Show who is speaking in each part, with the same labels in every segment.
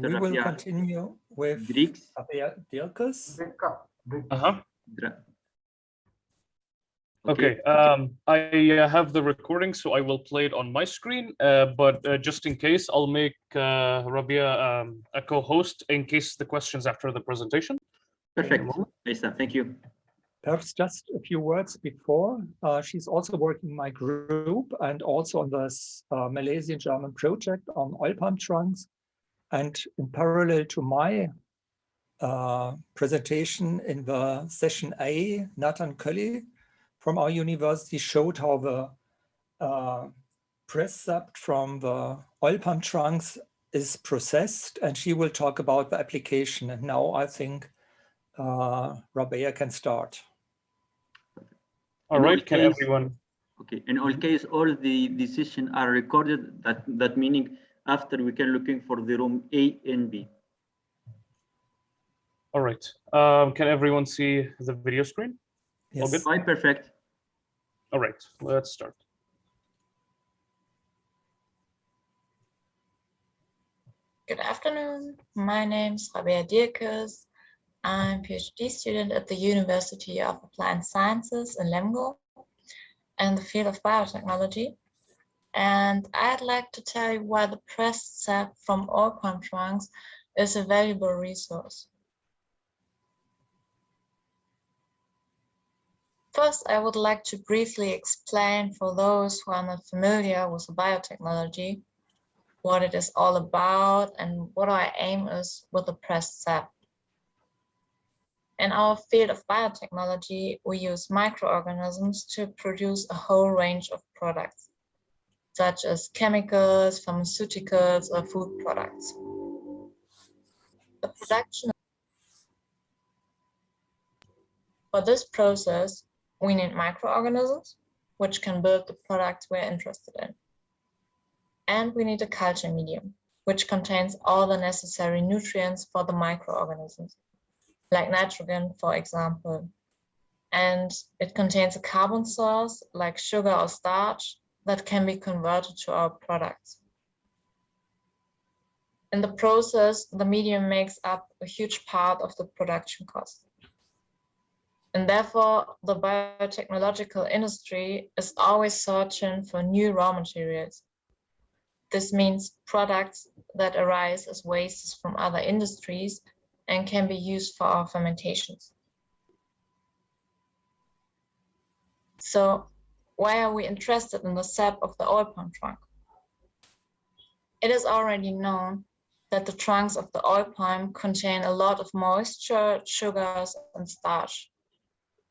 Speaker 1: We will continue with
Speaker 2: Dirkes.
Speaker 1: Dirkes.
Speaker 3: Okay, I have the recording, so I will play it on my screen, but just in case, I'll make Rabia a co-host in case the questions after the presentation.
Speaker 2: Perfect, Lisa, thank you.
Speaker 1: Perhaps just a few words before. She's also working in my group and also on this Malaysian-German project on oil palm trunks. And in parallel to my presentation in the session A, Nathan Cully from our university showed how the precept from the oil palm trunks is processed, and she will talk about the application. And now I think Rabea can start.
Speaker 3: All right, can everyone?
Speaker 2: Okay, in all case, all the decisions are recorded. That meaning after we can looking for the room A and B.
Speaker 3: All right, can everyone see the video screen?
Speaker 1: Yes.
Speaker 3: All good?
Speaker 2: Quite perfect.
Speaker 3: All right, let's start.
Speaker 4: Good afternoon. My name is Rabea Dirkes. I'm a PhD student at the University of Applied Sciences in Lemgo in the field of biotechnology. And I'd like to tell you why the pressed sap from oil palm trunks is a valuable resource. First, I would like to briefly explain for those who are not familiar with biotechnology what it is all about and what our aim is with the pressed sap. In our field of biotechnology, we use microorganisms to produce a whole range of products, such as chemicals, pharmaceuticals, or food products. The production for this process, we need microorganisms, which can build the products we're interested in. And we need a culture medium, which contains all the necessary nutrients for the microorganisms, like nitrogen, for example. And it contains a carbon source, like sugar or starch, that can be converted to our products. In the process, the medium makes up a huge part of the production cost. And therefore, the biotechnological industry is always searching for new raw materials. This means products that arise as wastes from other industries and can be used for our fermentations. So why are we interested in the sap of the oil palm trunk? It is already known that the trunks of the oil palm contain a lot of moisture, sugars, and starch.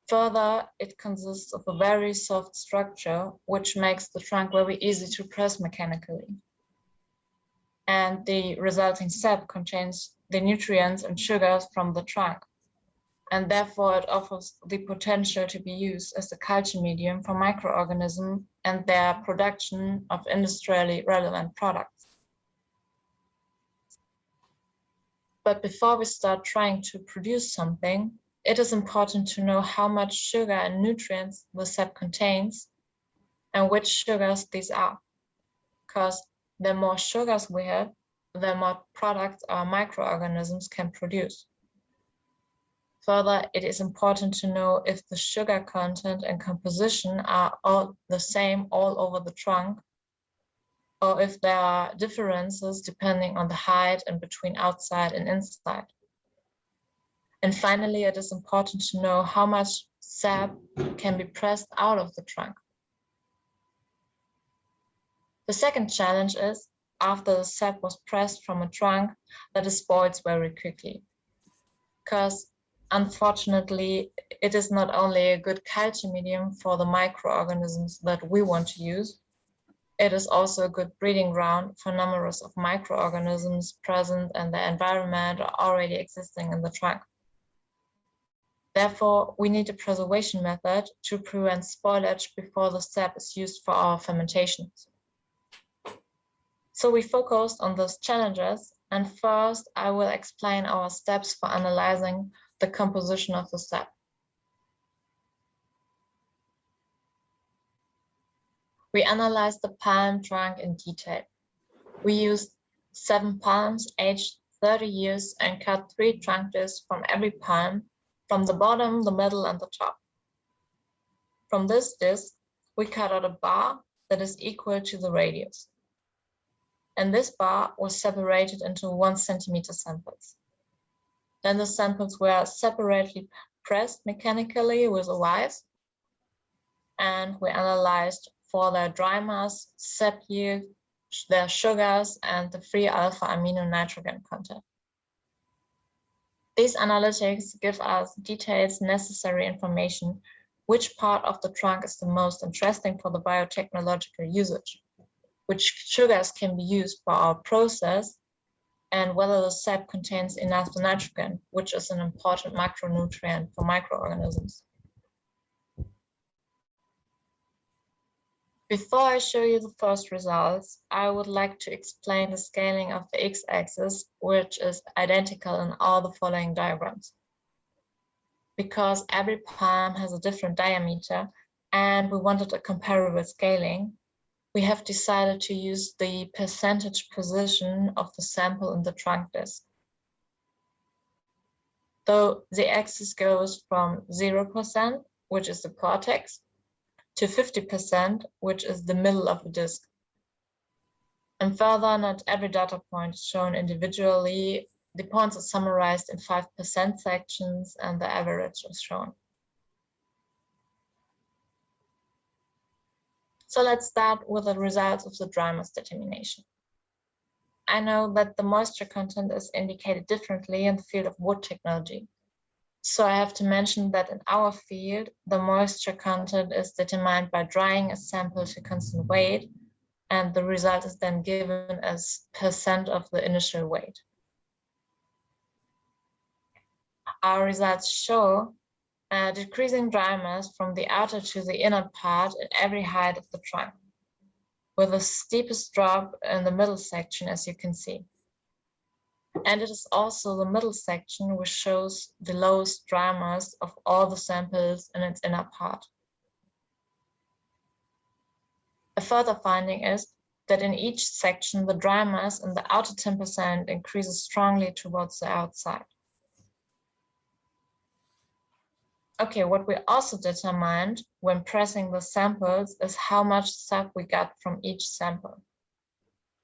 Speaker 4: Further, it consists of a very soft structure, which makes the trunk very easy to press mechanically. And the resulting sap contains the nutrients and sugars from the trunk. And therefore, it offers the potential to be used as a culture medium for microorganisms and their production of industrially relevant products. But before we start trying to produce something, it is important to know how much sugar and nutrients the sap contains and which sugars these are. Because the more sugars we have, the more products our microorganisms can produce. Further, it is important to know if the sugar content and composition are all the same all over the trunk, or if there are differences depending on the height and between outside and inside. And finally, it is important to know how much sap can be pressed out of the trunk. The second challenge is, after the sap was pressed from a trunk, that it spoils very quickly. Because unfortunately, it is not only a good culture medium for the microorganisms that we want to use, it is also a good breeding ground for numerous of microorganisms present in the environment or already existing in the trunk. Therefore, we need a preservation method to prevent spoilage before the sap is used for our fermentations. So we focused on those challenges, and first I will explain our steps for analyzing the composition of the sap. We analyzed the palm trunk in detail. We used 7 palms aged 30 years and cut 3 trunk discs from every palm, from the bottom, the middle, and the top. From this disc, we cut out a bar that is equal to the radius. And this bar was separated into 1 centimeter samples. Then the samples were separately pressed mechanically with a vise, and we analyzed for their dry mass, sap yield, their sugars, and the free alpha amino nitrogen content. These analytics give us details necessary information which part of the trunk is the most interesting for the biotechnological usage, which sugars can be used for our process, and whether the sap contains enough nitrogen, which is an important macronutrient for microorganisms. Before I show you the first results, I would like to explain the scaling of the x-axis, which is identical in all the following diagrams. Because every palm has a different diameter and we wanted a comparable scaling, we have decided to use the percentage position of the sample in the trunk disc. So the axis goes from 0%, which is the cortex, to 50%, which is the middle of the disc. And further, not every data point is shown individually. The points are summarized in 5% sections and the average is shown. So let's start with the results of the dry mass determination. I know that the moisture content is indicated differently in the field of wood technology. So I have to mention that in our field, the moisture content is determined by drying a sample to constant weight, and the result is then given as % of the initial weight. Our results show a decreasing dry mass from the outer to the inner part at every height of the trunk, with the steepest drop in the middle section, as you can see. And it is also the middle section which shows the lowest dry mass of all the samples in its inner part. A further finding is that in each section, the dry mass in the outer 10% increases strongly towards the outside. Okay, what we also determined when pressing the samples is how much sap we got from each sample.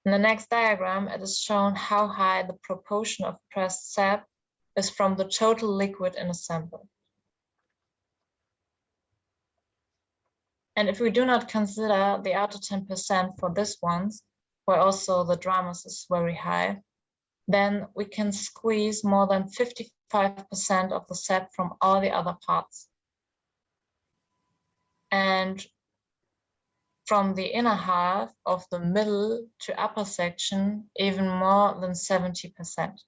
Speaker 4: In the next diagram, it is shown how high the proportion of pressed sap is from the total liquid in a sample. And if we do not consider the outer 10% for this ones, where also the dry mass is very high, then we can squeeze more than 55% of the sap from all the other parts. And from the inner half of the middle to upper section, even more than 70%.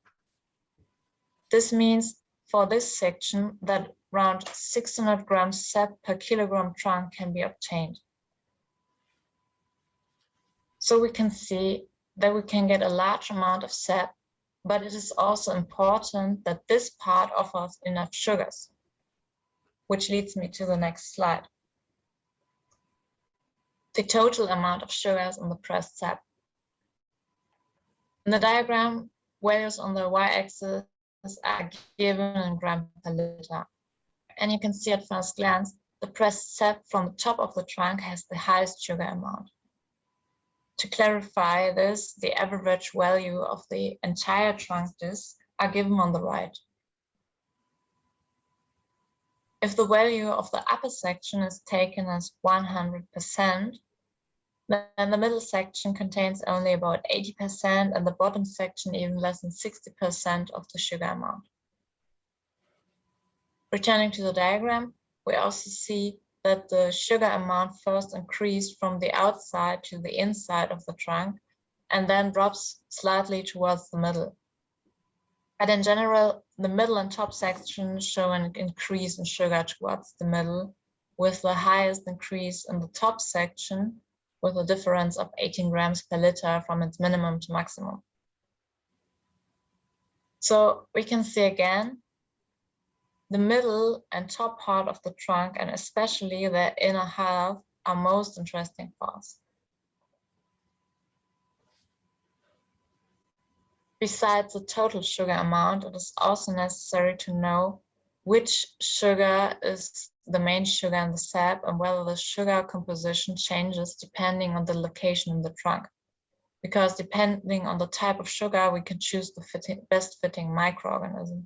Speaker 4: This means for this section that around 600 grams sap per kilogram trunk can be obtained. So we can see that we can get a large amount of sap, but it is also important that this part offers enough sugars, which leads me to the next slide. The total amount of sugars in the pressed sap. In the diagram, values on the y-axis are given in gram per liter. And you can see at first glance, the pressed sap from the top of the trunk has the highest sugar amount. To clarify this, the average value of the entire trunk disc are given on the right. If the value of the upper section is taken as 100%, then the middle section contains only about 80% and the bottom section even less than 60% of the sugar amount. Returning to the diagram, we also see that the sugar amount first increased from the outside to the inside of the trunk and then drops slightly towards the middle. But in general, the middle and top sections show an increase in sugar towards the middle, with the highest increase in the top section, with a difference of 18 grams per liter from its minimum to maximum. So we can see again, the middle and top part of the trunk, and especially the inner half, are most interesting for us. Besides the total sugar amount, it is also necessary to know which sugar is the main sugar in the sap and whether the sugar composition changes depending on the location in the trunk. Because depending on the type of sugar, we can choose the best fitting microorganism.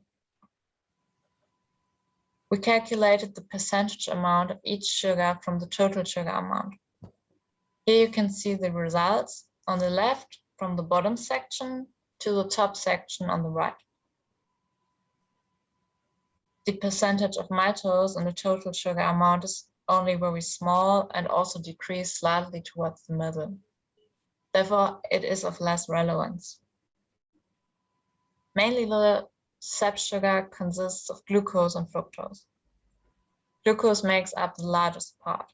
Speaker 4: We calculated the percentage amount of each sugar from the total sugar amount. Here you can see the results on the left from the bottom section to the top section on the right. The percentage of maltose in the total sugar amount is only very small and also decreased slightly towards the middle. Therefore, it is of less relevance. Mainly the sap sugar consists of glucose and fructose. Glucose makes up the largest part.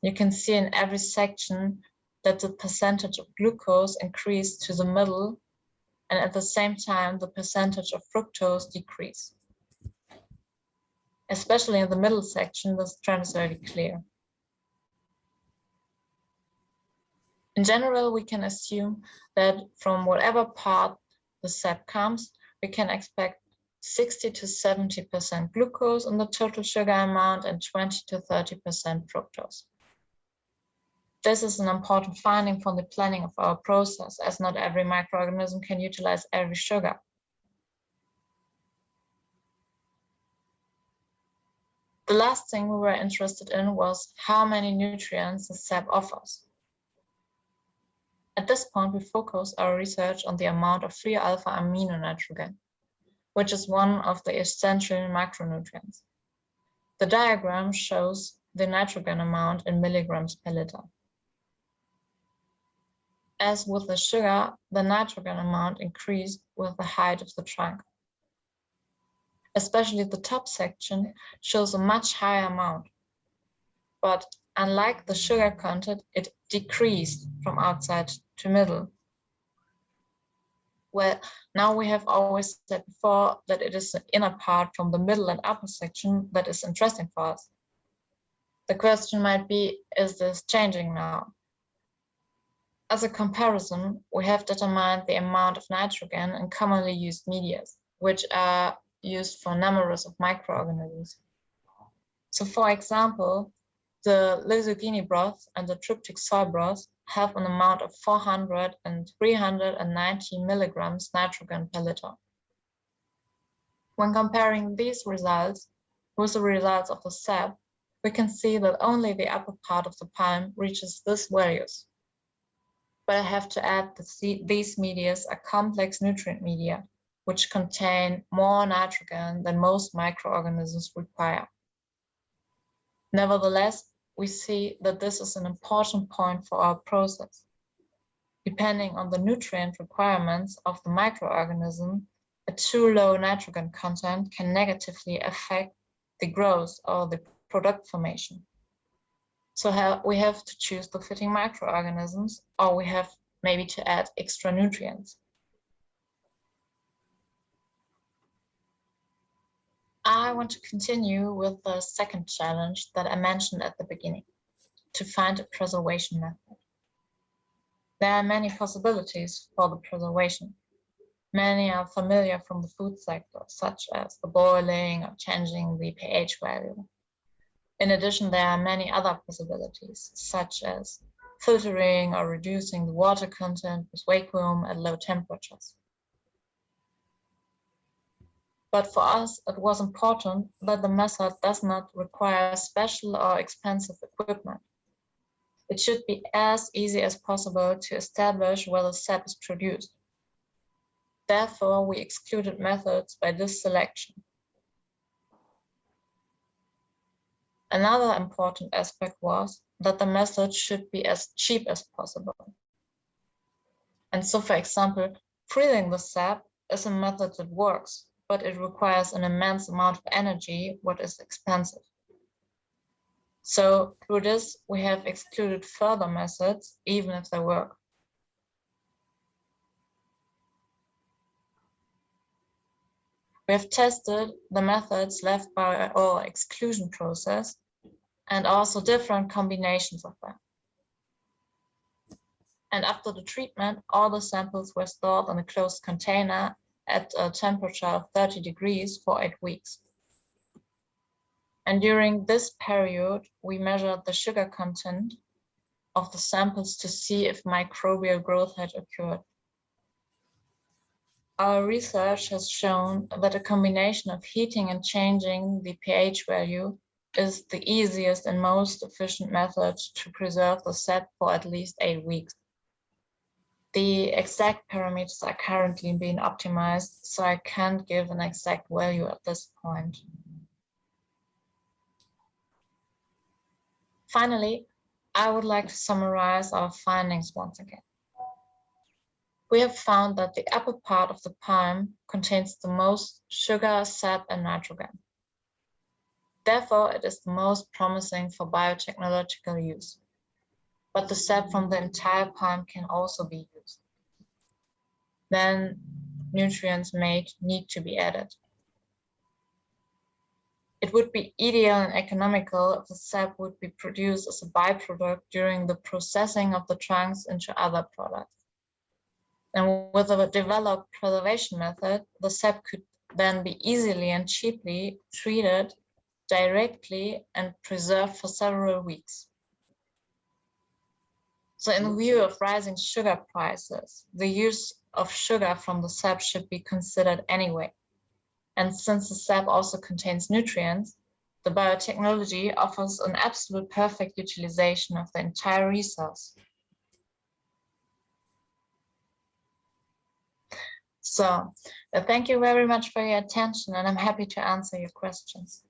Speaker 4: You can see in every section that the percentage of glucose increased to the middle, and at the same time, the percentage of fructose decreased. Especially in the middle section, this trend is very clear. In general, we can assume that from whatever part the sap comes, we can expect 60 to 70% glucose in the total sugar amount and 20 to 30% fructose. This is an important finding from the planning of our process, as not every microorganism can utilize every sugar. The last thing we were interested in was how many nutrients the sap offers. At this point, we focus our research on the amount of free alpha amino nitrogen, which is one of the essential macronutrients. The diagram shows the nitrogen amount in milligrams per liter. As with the sugar, the nitrogen amount increased with the height of the trunk. Especially the top section shows a much higher amount. But unlike the sugar content, it decreased from outside to middle. Well, now we have always said before that it is the inner part from the middle and upper section that is interesting for us. The question might be, is this changing now? As a comparison, we have determined the amount of nitrogen in commonly used media, which are used for numerous of microorganisms. So for example, the lysogeny broth and the tryptic soy broth have an amount of 400 and 390 milligrams nitrogen per liter. When comparing these results with the results of the sap, we can see that only the upper part of the palm reaches these values. But I have to add that these media are complex nutrient media, which contain more nitrogen than most microorganisms require. Nevertheless, we see that this is an important point for our process. Depending on the nutrient requirements of the microorganism, a too low nitrogen content can negatively affect the growth or the product formation. So we have to choose the fitting microorganisms, or we have maybe to add extra nutrients. I want to continue with the second challenge that I mentioned at the beginning, to find a preservation method. There are many possibilities for the preservation. Many are familiar from the food sector, such as the boiling or changing the pH value. In addition, there are many other possibilities, such as filtering or reducing the water content with vacuum at low temperatures. But for us, it was important that the method does not require special or expensive equipment. It should be as easy as possible to establish where the sap is produced. Therefore, we excluded methods by this selection. Another important aspect was that the method should be as cheap as possible. And so, for example, freezing the sap is a method that works, but it requires an immense amount of energy, what is expensive. So through this, we have excluded further methods, even if they work. We have tested the methods left by our exclusion process and also different combinations of them. And after the treatment, all the samples were stored in a closed container at a temperature of 30 degrees for 8 weeks. And during this period, we measured the sugar content of the samples to see if microbial growth had occurred. Our research has shown that a combination of heating and changing the pH value is the easiest and most efficient method to preserve the sap for at least 8 weeks. The exact parameters are currently being optimized, so I can't give an exact value at this point. Finally, I would like to summarize our findings once again. We have found that the upper part of the palm contains the most sugar, sap, and nitrogen. Therefore, it is the most promising for biotechnological use. But the sap from the entire palm can also be used. Then nutrients may need to be added. It would be ideal and economical if the sap would be produced as a byproduct during the processing of the trunks into other products. And with a developed preservation method, the sap could then be easily and cheaply treated directly and preserved for several weeks. So in view of rising sugar prices, the use of sugar from the sap should be considered anyway. And since the sap also contains nutrients, the biotechnology offers an absolute perfect utilization of the entire resource. So thank you very much for your attention, and I'm happy to answer your questions.